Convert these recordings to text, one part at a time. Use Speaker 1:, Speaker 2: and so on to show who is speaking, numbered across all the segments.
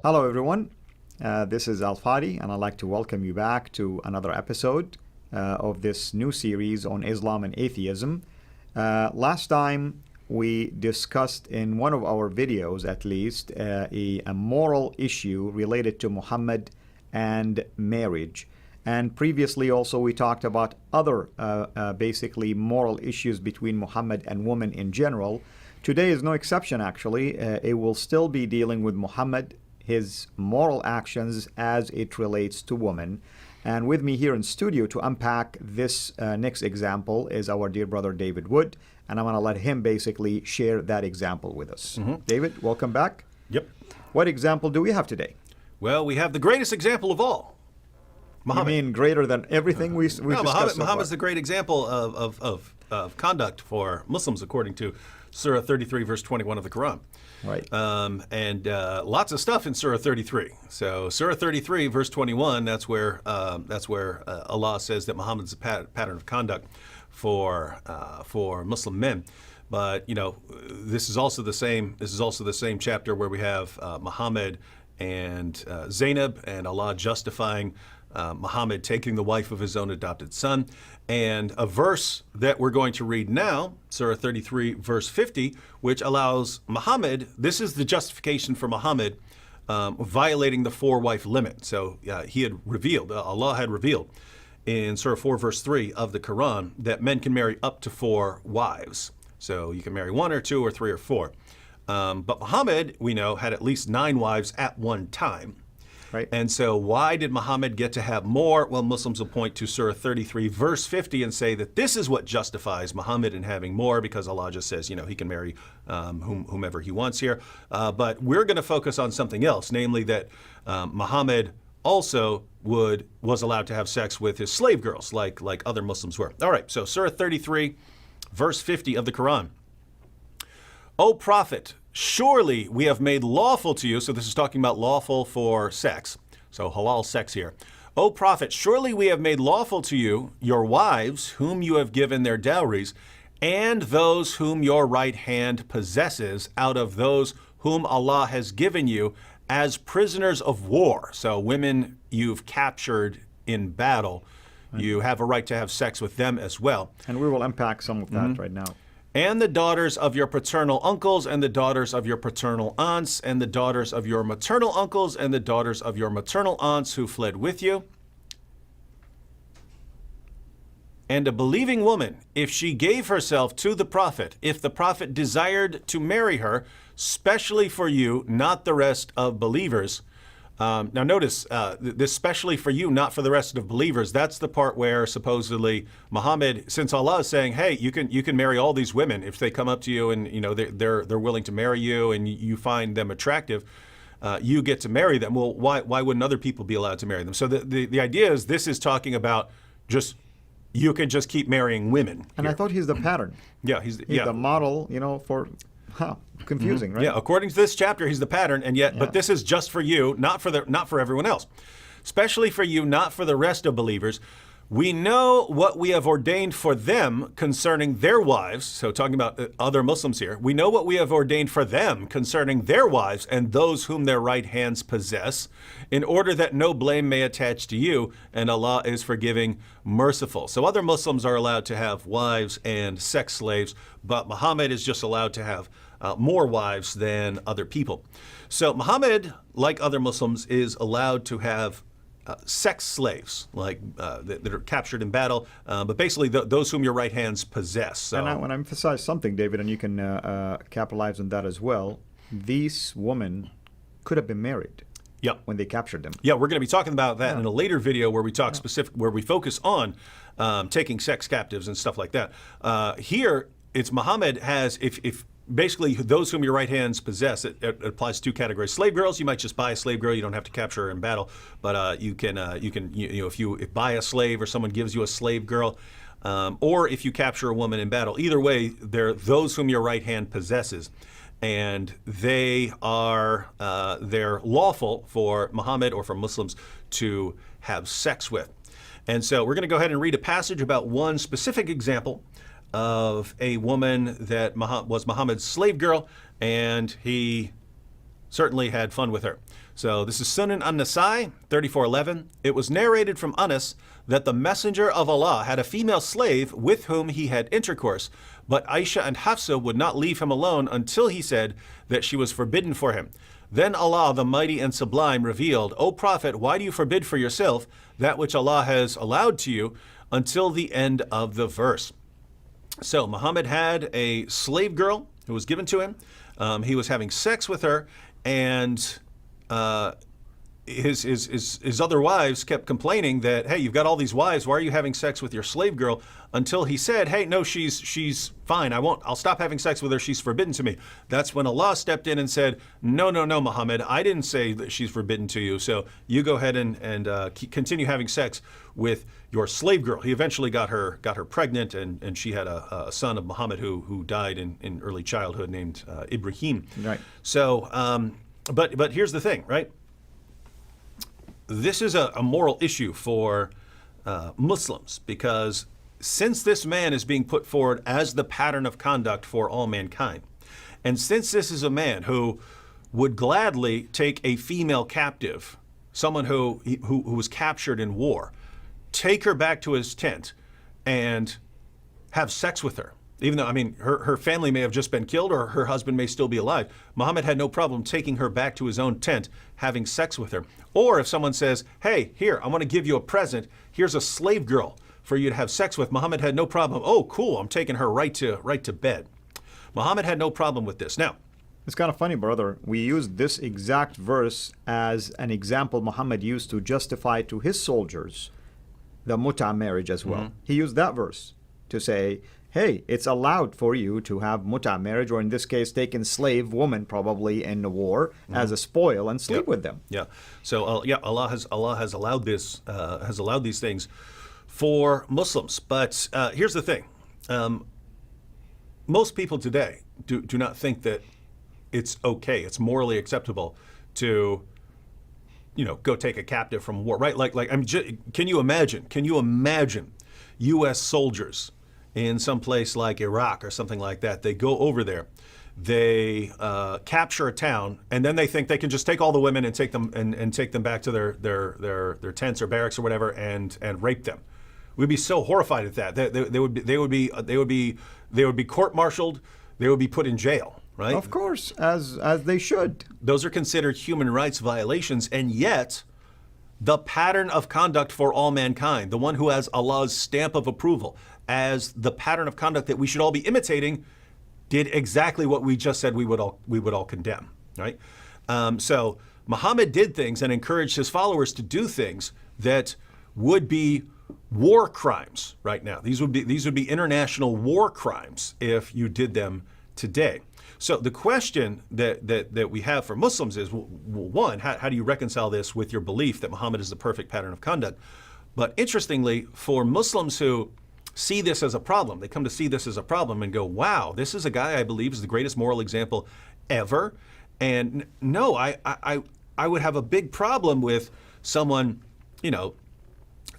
Speaker 1: Hello, everyone. This is Fadi, and I'd like to welcome you back to another episode of this new series on Islam and atheism. Last time, we discussed in one of our videos, at least, a moral issue related to Muhammad and marriage. And previously, also, we talked about other basically moral issues between Muhammad and women in general. Today is no exception, actually. It will still be dealing with Muhammad, his moral actions as it relates to women. And with me here in studio to unpack this next example is our dear brother David Wood. And I'm going to let him basically share that example with us. David, welcome back.
Speaker 2: Yep.
Speaker 1: What example do we have today?
Speaker 2: Well, we have the greatest example of all. Muhammad.
Speaker 1: You mean greater than everything we discussed
Speaker 2: Muhammad's the great example of conduct for Muslims, according to Surah 33, verse 21 of the Quran.
Speaker 1: Right.
Speaker 2: And lots of stuff in Surah 33. So Surah 33, verse 21, that's where Allah says that Muhammad's a pattern of conduct for Muslim men. But this is also the same. This is also the same chapter where we have Muhammad and Zainab, and Allah justifying Muhammad taking the wife of his own adopted son. And a verse that we're going to read now, Surah 33, verse 50, which allows Muhammad, this is the justification for Muhammad violating the four-wife limit. So he had revealed, Allah had revealed in Surah 4, verse 3 of the Quran that men can marry up to 4 wives. So you can marry 1 or 2 or 3 or 4. But Muhammad, we know, had at least 9 wives at one time.
Speaker 1: Right.
Speaker 2: And so why did Muhammad get to have more? Well, Muslims will point to Surah 33, verse 50 and say that this is what justifies Muhammad in having more, because Allah just says, he can marry whomever he wants here. But we're going to focus on something else, namely that Muhammad also was allowed to have sex with his slave girls like other Muslims were. All right, so Surah 33, verse 50 of the Quran. O Prophet, surely we have made lawful to you, so this is talking about lawful for sex, so halal sex here. O Prophet, surely we have made lawful to you your wives, whom you have given their dowries, and those whom your right hand possesses out of those whom Allah has given you as prisoners of war. So women you've captured in battle, you have a right to have sex with them as well.
Speaker 1: And we will unpack some of that right now.
Speaker 2: And the daughters of your paternal uncles, and the daughters of your paternal aunts, and the daughters of your maternal uncles, and the daughters of your maternal aunts who fled with you. And a believing woman, if she gave herself to the Prophet, if the Prophet desired to marry her, specially for you, not the rest of believers. Now notice, this specially for you, not for the rest of believers, that's the part where supposedly Muhammad, since Allah is saying, hey, you can marry all these women if they come up to you and they're willing to marry you and you find them attractive, you get to marry them. Well, why wouldn't other people be allowed to marry them? So the idea is this is talking about you can just keep marrying women.
Speaker 1: And
Speaker 2: here.
Speaker 1: I thought he's the pattern.
Speaker 2: Yeah, he's
Speaker 1: the model, for... confusing, right?
Speaker 2: Yeah, according to this chapter, he's the pattern, and yet, but this is just for you, not for everyone else. Especially for you, not for the rest of believers. We know what we have ordained for them concerning their wives. So talking about other Muslims here. We know what we have ordained for them concerning their wives and those whom their right hands possess, in order that no blame may attach to you, and Allah is forgiving, merciful. So other Muslims are allowed to have wives and sex slaves, but Muhammad is just allowed to have more wives than other people. So Muhammad, like other Muslims, is allowed to have sex slaves, like that are captured in battle, but basically those whom your right hands possess. So,
Speaker 1: and I want to emphasize something, David, and you can capitalize on that as well. These women could have been married.
Speaker 2: Yeah.
Speaker 1: When they captured them.
Speaker 2: Yeah, we're going to be talking about that in a later video where we talk where we focus on taking sex captives and stuff like that. Here, it's Muhammad has, if basically those whom your right hands possess, it applies to 2 categories. Slave girls, you might just buy a slave girl, you don't have to capture her in battle, but you can if you buy a slave or someone gives you a slave girl, or if you capture a woman in battle, either way, they're those whom your right hand possesses. And they're lawful for Muhammad or for Muslims to have sex with. And so we're going to go ahead and read a passage about one specific example of a woman that was Muhammad's slave girl, and he certainly had fun with her. So this is Sunan an-Nasai, 3411. It was narrated from Anas that the Messenger of Allah had a female slave with whom he had intercourse, but Aisha and Hafsa would not leave him alone until he said that she was forbidden for him. Then Allah, the Mighty and Sublime, revealed, O Prophet, why do you forbid for yourself that which Allah has allowed to you, until the end of the verse. So Muhammad had a slave girl who was given to him. He was having sex with her, and his other wives kept complaining that, hey, you've got all these wives, why are you having sex with your slave girl? Until he said, hey, no, she's fine. I'll stop having sex with her. She's forbidden to me. That's when Allah stepped in and said, no, Muhammad, I didn't say that she's forbidden to you. So you go ahead and continue having sex with your slave girl. He eventually got her pregnant, and she had a son of Muhammad who died in early childhood named Ibrahim.
Speaker 1: Right.
Speaker 2: So, but here's the thing, right? This is a moral issue for Muslims, because since this man is being put forward as the pattern of conduct for all mankind, and since this is a man who would gladly take a female captive, someone who was captured in war, take her back to his tent and have sex with her, even though, I mean, her family may have just been killed or her husband may still be alive. Muhammad had no problem taking her back to his own tent, having sex with her. Or if someone says, hey, here, I want to give you a present. Here's a slave girl for you to have sex with. Muhammad had no problem. Oh, cool, I'm taking her right to bed. Muhammad had no problem with this. Now,
Speaker 1: it's kind of funny, brother. We used this exact verse as an example Muhammad used to justify to his soldiers the mut'a marriage as well.
Speaker 2: Mm-hmm.
Speaker 1: He used that verse to say, hey, it's allowed for you to have mut'a marriage, or in this case, take in slave woman probably in the war as a spoil and sleep with them.
Speaker 2: Yeah. So Allah has allowed this has allowed these things for Muslims. But here's the thing: most people today do not think that it's okay, it's morally acceptable to, go take a captive from war, right? Like can you imagine U.S. soldiers in some place like Iraq or something like that? They go over there, they capture a town, and then they think they can just take all the women and take them back to their tents or barracks or whatever and rape them. We'd be so horrified at that. They would be court-martialed. They would be put in jail, right?
Speaker 1: Of course, as they should.
Speaker 2: Those are considered human rights violations, and yet the pattern of conduct for all mankind, the one who has Allah's stamp of approval as the pattern of conduct that we should all be imitating, did exactly what we just said we would all condemn, right? So Muhammad did things and encouraged his followers to do things that would be war crimes right now. These would be international war crimes if you did them today. So the question that we have for Muslims is, one, how do you reconcile this with your belief that Muhammad is the perfect pattern of conduct? But interestingly, for Muslims who see this as a problem, they come to see this as a problem and go, wow, this is a guy I believe is the greatest moral example ever. And no, I would have a big problem with someone,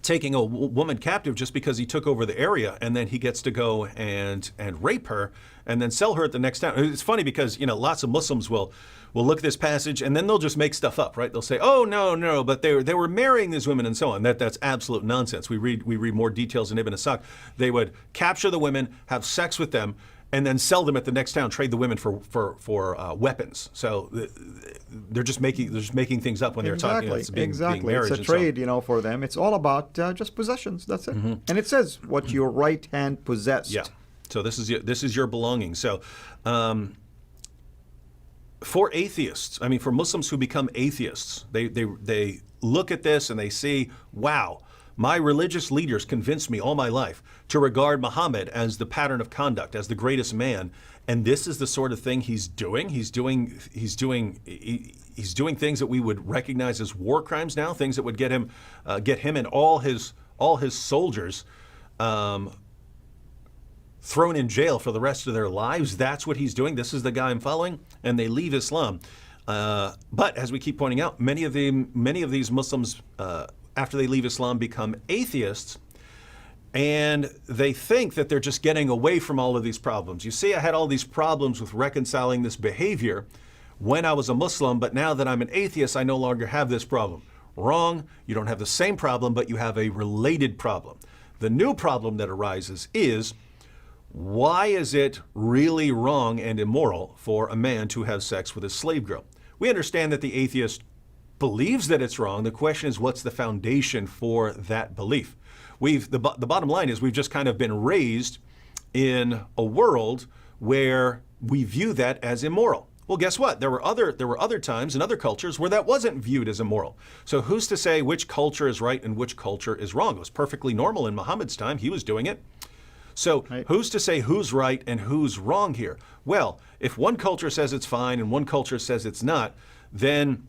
Speaker 2: taking a woman captive just because he took over the area, and then he gets to go and rape her and then sell her at the next town. It's funny because lots of Muslims will look at this passage and then they'll just make stuff up, right? They'll say, oh no, but they were marrying these women and so on. That's absolute nonsense. We read more details in Ibn Ishaq. They would capture the women, have sex with them, and then sell them at the next town, trade the women for weapons. So they're just making things up when they're talking about being marriage.
Speaker 1: It's a trade, for them. It's all about just possessions. That's it. Mm-hmm. And it says what your right hand possessed.
Speaker 2: Yeah. So this is your belongings. So for atheists, for Muslims who become atheists, they look at this and they see, wow, my religious leaders convinced me all my life to regard Muhammad as the pattern of conduct, as the greatest man, and this is the sort of thing he's doing. He's doing things that we would recognize as war crimes now, things that would get him and all his soldiers thrown in jail for the rest of their lives. That's what he's doing. This is the guy I'm following, and they leave Islam. But as we keep pointing out, many of these Muslims, after they leave Islam, become atheists, and they think that they're just getting away from all of these problems. You see, I had all these problems with reconciling this behavior when I was a Muslim, but now that I'm an atheist, I no longer have this problem. Wrong. You don't have the same problem, but you have a related problem. The new problem that arises is, why is it really wrong and immoral for a man to have sex with a slave girl? We understand that the atheist believes that it's wrong. The question is, what's the foundation for that belief? The bottom line is we've just kind of been raised in a world where we view that as immoral. Well, guess what? There were other times in other cultures where that wasn't viewed as immoral. So who's to say which culture is right and which culture is wrong? It was perfectly normal in Muhammad's time. He was doing it. So who's to say who's right and who's wrong here? Well, if one culture says it's fine and one culture says it's not, then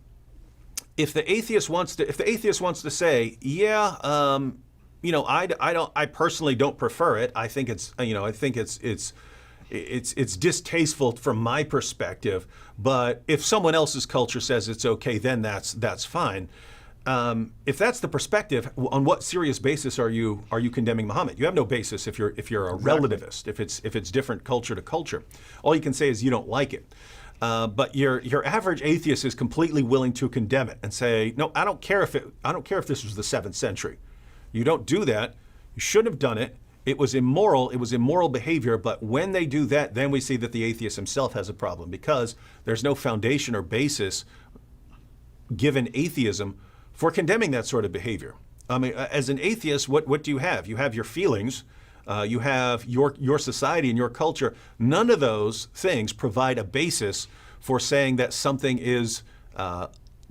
Speaker 2: if the atheist wants to say, yeah, I personally don't prefer it. I think it's distasteful from my perspective. But if someone else's culture says it's okay, then that's fine. If that's the perspective, on what serious basis are you condemning Muhammad? You have no basis if you're a relativist. If it's different culture to culture, all you can say is you don't like it. But your average atheist is completely willing to condemn it and say, no, I don't care if this was the 7th century. You don't do that. You shouldn't have done it. It was immoral. It was immoral behavior. But when they do that, then we see that the atheist himself has a problem, because there's no foundation or basis given atheism for condemning that sort of behavior. I mean, as an atheist, what do you have? You have your feelings. You have your society and your culture. None of those things provide a basis for saying that something is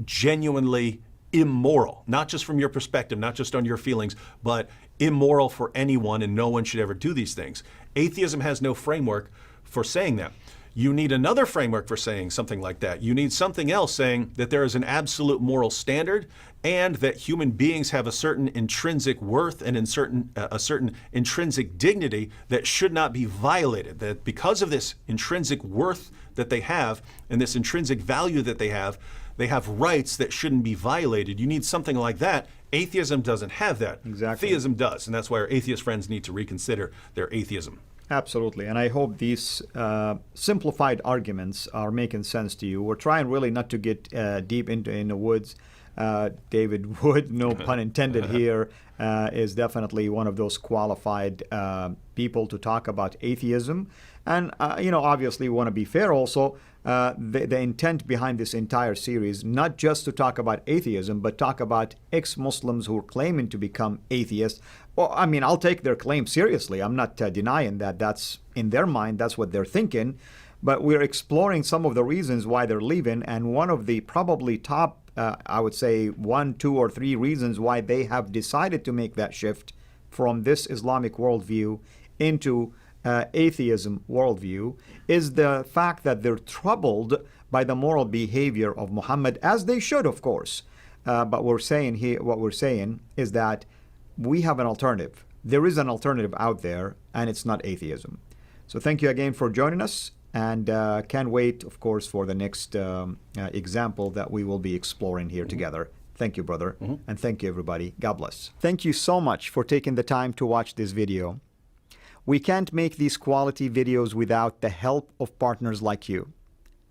Speaker 2: genuinely immoral, not just from your perspective, not just on your feelings, but immoral for anyone, and no one should ever do these things. Atheism has no framework for saying that. You need another framework for saying something like that. You need something else saying that there is an absolute moral standard and that human beings have a certain intrinsic worth and a certain intrinsic dignity that should not be violated. That because of this intrinsic worth that they have and this intrinsic value that they have rights that shouldn't be violated. You need something like that. Atheism doesn't have that.
Speaker 1: Exactly.
Speaker 2: Theism does, and that's why our atheist friends need to reconsider their atheism.
Speaker 1: Absolutely, and I hope these simplified arguments are making sense to you. We're trying really not to get deep in the woods. David Wood, no pun intended here, is definitely one of those qualified people to talk about atheism. And, obviously we want to be fair also. The intent behind this entire series, not just to talk about atheism, but talk about ex-Muslims who are claiming to become atheists. Well, I mean, I'll take their claim seriously. I'm not denying that. That's in their mind, that's what they're thinking. But we're exploring some of the reasons why they're leaving. And one of the probably top, I would say 1, 2, or 3 reasons why they have decided to make that shift from this Islamic worldview into atheism worldview is the fact that they're troubled by the moral behavior of Muhammad, as they should, of course. But what we're saying is that we have an alternative. There is an alternative out there, and it's not atheism. So thank you again for joining us, and can't wait, of course, for the next example that we will be exploring here together. Thank you, brother, and thank you, everybody. God bless. Thank you so much for taking the time to watch this video. We can't make these quality videos without the help of partners like you.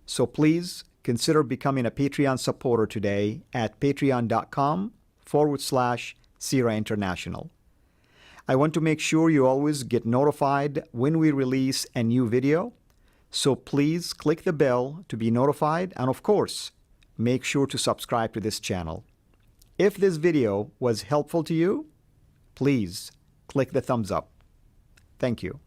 Speaker 1: So please consider becoming a Patreon supporter today at patreon.com/Sira International. I want to make sure you always get notified when we release a new video. So please click the bell to be notified, and of course, make sure to subscribe to this channel. If this video was helpful to you, please click the thumbs up. Thank you.